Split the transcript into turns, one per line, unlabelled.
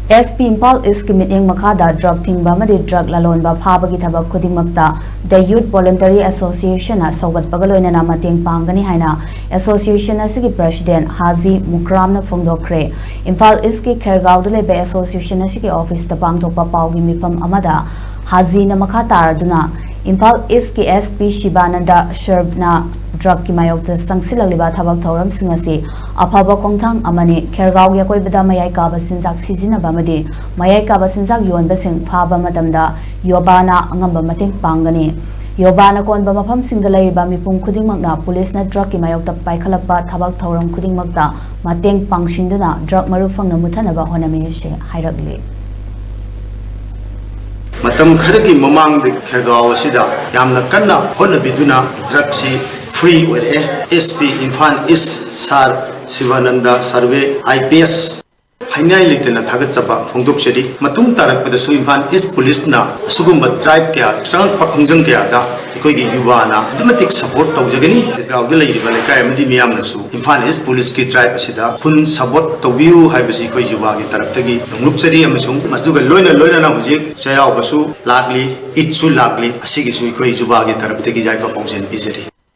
SP Imphal East mityeng makhada drug thingba amadi drug lalonba phabagi thabak khuding makta the Youth Voluntary Association a sobat pagaloina mateng panggani haina association asigi president Haji Mukramna phongdokre Imphal East ki Khergaw de lebe association asigi office ta pangthokpa paugi mifam amada Haji na makha taraduna Imphal East ki SP Shibananda Sherbna drug ki mayok the sangsilaliba thabak thoram singasi aphaba khongthang amani Khergaw ya koi bada mayai ka basinjak sijina bamadi mayai ka basinjak yon basing phaba matamda yobana angamba mateng pangani yobana kon ba mafam singalai ba mipum khuding makna police na drug ki mayok ta paikhalakpa thabak thoram khuding makta mateng pangshinduna drug maru phangna muthana ba honami she hairagli
matam kharagi mamang de Khergaw asida yamna kanna honabiduna drug si free with SP Imphal East Sar Sivananda Survey IPS hainai litena thagatsaba phongdokcheri matung tarakpada su Imphal East Police na asugumba drive kya chang pakhungjang kya da ikoigi yuba na automatic support tawjagani Khergaw de leiriba lekai amadi miyam na su Imphal East Police ki drive asida phun support tawbiu haibasi koi yuba gi taraktagi donglukcheri amasung masduga loina na hujik chairau basu lakli itsu lakli asigi su koi yuba gi taraktagi jaipa pongsen bijari